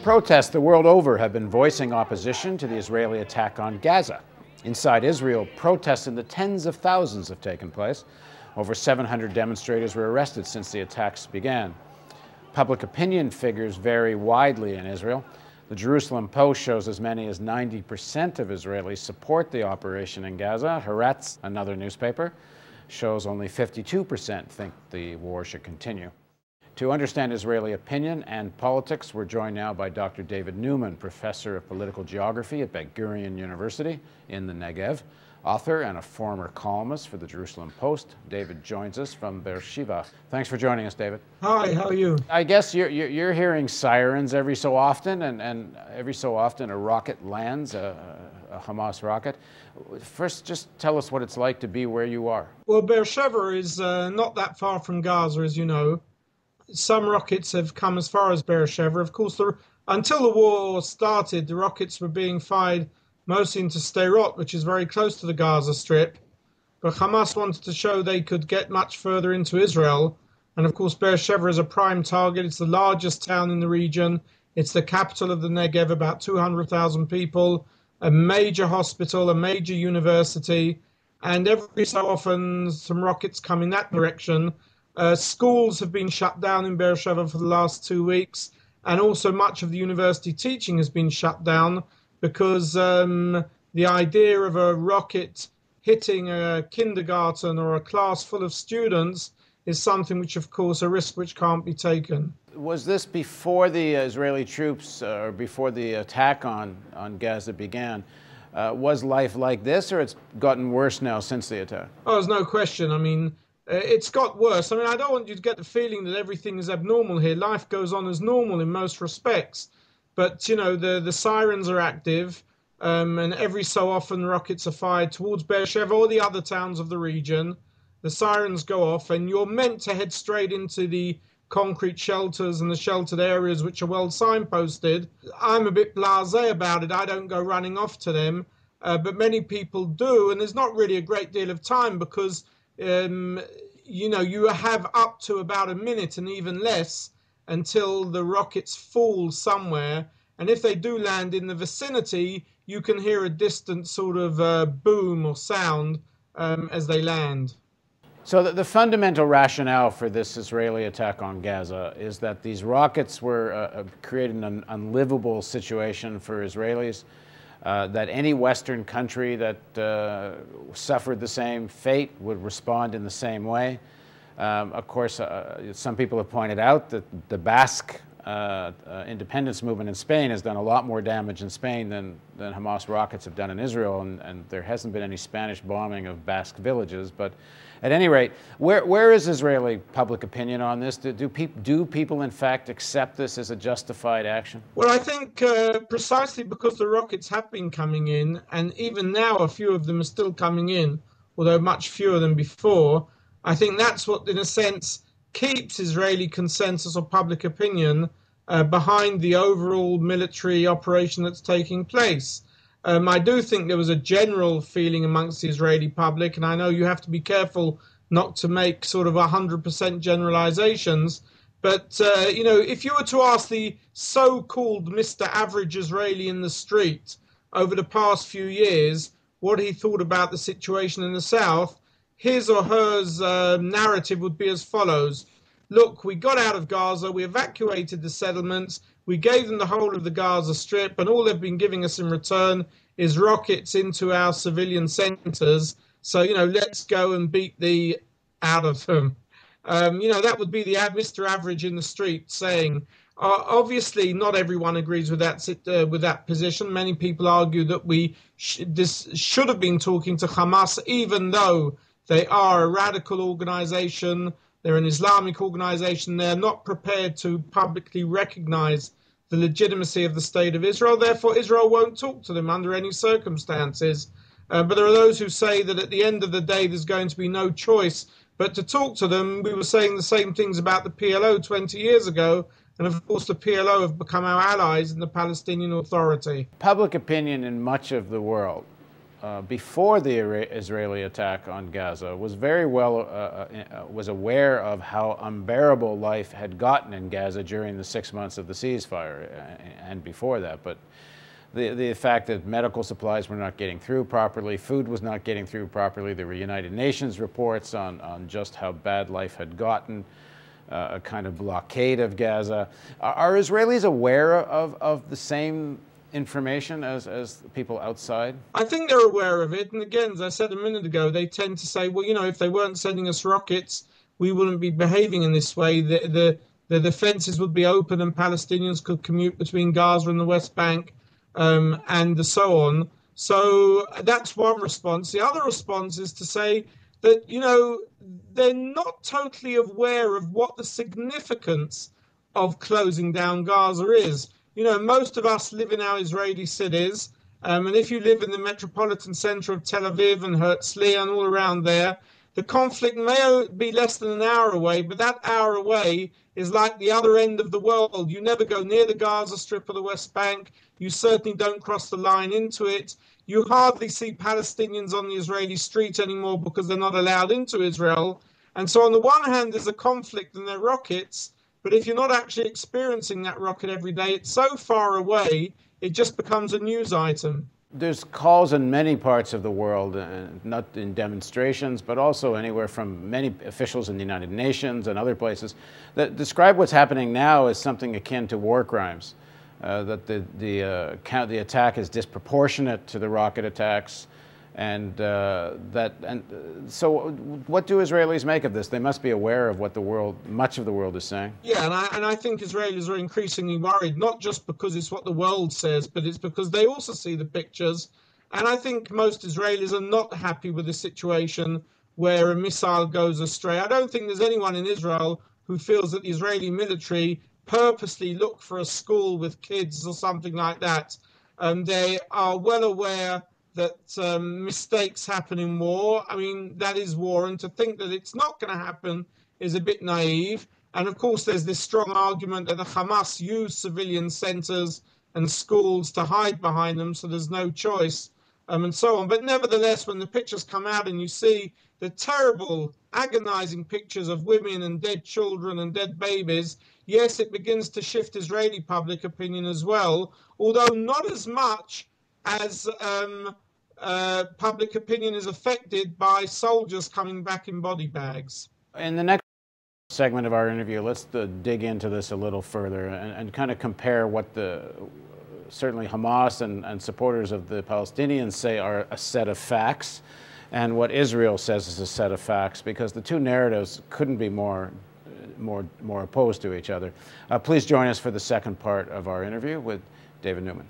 Protests the world over have been voicing opposition to the Israeli attack on Gaza. Inside Israel, protests in the tens of thousands have taken place. Over 700 demonstrators were arrested since the attacks began. Public opinion figures vary widely in Israel. The Jerusalem Post shows as many as 90% of Israelis support the operation in Gaza. Haaretz, another newspaper, shows only 52% think the war should continue. To understand Israeli opinion and politics, we're joined now by Dr. David Newman, professor of political geography at Ben-Gurion University in the Negev, author and a former columnist for the Jerusalem Post. David joins us from Beersheba. Thanks for joining us, David. Hi, how are you? I guess you're hearing sirens every so often, and every so often a rocket lands, a Hamas rocket. First, just tell us what it's like to be where you are. Well, Beersheba is not that far from Gaza, as you know. Some rockets have come as far as Beersheba. Of course, until the war started, the rockets were being fired mostly into Sderot, which is very close to the Gaza Strip. But Hamas wanted to show they could get much further into Israel. And of course, Beersheba is a prime target. It's the largest town in the region. It's the capital of the Negev, about 200,000 people, a major hospital, a major university. And every so often, some rockets come in that direction. Schools have been shut down in Beersheba for the last 2 weeks, and also much of the university teaching has been shut down because the idea of a rocket hitting a kindergarten or a class full of students is something which, of course, a risk which can't be taken. Was this before the Israeli troops, or before the attack on Gaza began? Was life like this, or it's gotten worse now since the attack? Oh, there's no question. I mean, it's got worse. I mean, I don't want you to get the feeling that everything is abnormal here. Life goes on as normal in most respects. But, you know, the sirens are active, and every so often rockets are fired towards Beersheba or the other towns of the region. The sirens go off, and you're meant to head straight into the concrete shelters and the sheltered areas which are well signposted. I'm a bit blasé about it. I don't go running off to them, but many people do, and there's not really a great deal of time because you know, you have up to about a minute and even less until the rockets fall somewhere. And if they do land in the vicinity, you can hear a distant sort of boom or sound as they land. So the fundamental rationale for this Israeli attack on Gaza is that these rockets were creating an unlivable situation for Israelis. That any Western country that suffered the same fate would respond in the same way. Of course, some people have pointed out that the Basque independence movement in Spain has done a lot more damage in Spain than Hamas rockets have done in Israel, and there hasn't been any Spanish bombing of Basque villages. But at any rate, where is Israeli public opinion on this? Do people in fact accept this as a justified action? Well, I think precisely because the rockets have been coming in, and even now a few of them are still coming in, although much fewer than before, I think that's what, in a sense, keeps Israeli consensus or public opinion behind the overall military operation that's taking place. I do think there was a general feeling amongst the Israeli public, and I know you have to be careful not to make sort of 100% generalizations, but, you know, if you were to ask the so-called Mr. Average Israeli in the street over the past few years what he thought about the situation in the south, his or her narrative would be as follows. Look, we got out of Gaza, we evacuated the settlements, we gave them the whole of the Gaza Strip, and all they've been giving us in return is rockets into our civilian centers. So, you know, let's go and beat the out of them. You know, that would be the Mr. Average in the street saying. Obviously, not everyone agrees with that position. Many people argue that this should have been talking to Hamas, even though they are a radical organization. They're an Islamic organization. They're not prepared to publicly recognize the legitimacy of the state of Israel. Therefore, Israel won't talk to them under any circumstances. But there are those who say that at the end of the day, there's going to be no choice but to talk to them. We were saying the same things about the PLO 20 years ago. And of course, the PLO have become our allies in the Palestinian Authority. Public opinion in much of the world before the Israeli attack on Gaza, was very well was aware of how unbearable life had gotten in Gaza during the 6 months of the ceasefire and before that. But the fact that medical supplies were not getting through properly, food was not getting through properly, there were United Nations reports on just how bad life had gotten, a kind of blockade of Gaza. Are Israelis aware of the same information as people outside? I think they're aware of it. And again, as I said a minute ago, they tend to say, well, you know, if they weren't sending us rockets, we wouldn't be behaving in this way. The defenses would be open and Palestinians could commute between Gaza and the West Bank, and so on. So that's one response. The other response is to say that, you know, they're not totally aware of what the significance of closing down Gaza is. You know, most of us live in our Israeli cities, and if you live in the metropolitan center of Tel Aviv and Herzliya and all around there, the conflict may be less than an hour away, but that hour away is like the other end of the world. You never go near the Gaza Strip or the West Bank. You certainly don't cross the line into it. You hardly see Palestinians on the Israeli street anymore because they're not allowed into Israel. And so on the one hand, there's a conflict and there are rockets, but if you're not actually experiencing that rocket every day, it's so far away, it just becomes a news item. There's calls in many parts of the world, not in demonstrations, but also anywhere from many officials in the United Nations and other places, that describe what's happening now as something akin to war crimes. That the attack is disproportionate to the rocket attacks, so what do Israelis make of this? They must be aware of what much of the world is saying. Yeah, and I think Israelis are increasingly worried, not just because it's what the world says, but it's because they also see the pictures. And I think most Israelis are not happy with the situation where a missile goes astray. I don't think there's anyone in Israel who feels that the Israeli military purposely look for a school with kids or something like that. They are well aware that mistakes happen in war. I mean, that is war, and to think that it's not going to happen is a bit naive. And of course, there's this strong argument that the Hamas use civilian centers and schools to hide behind them, so there's no choice, and so on. But nevertheless, when the pictures come out and you see the terrible, agonizing pictures of women and dead children and dead babies, yes, it begins to shift Israeli public opinion as well, although not as much as public opinion is affected by soldiers coming back in body bags. In the next segment of our interview, let's dig into this a little further and kind of compare what certainly Hamas and supporters of the Palestinians say are a set of facts and what Israel says is a set of facts, because the two narratives couldn't be more opposed to each other. Please join us for the second part of our interview with David Newman.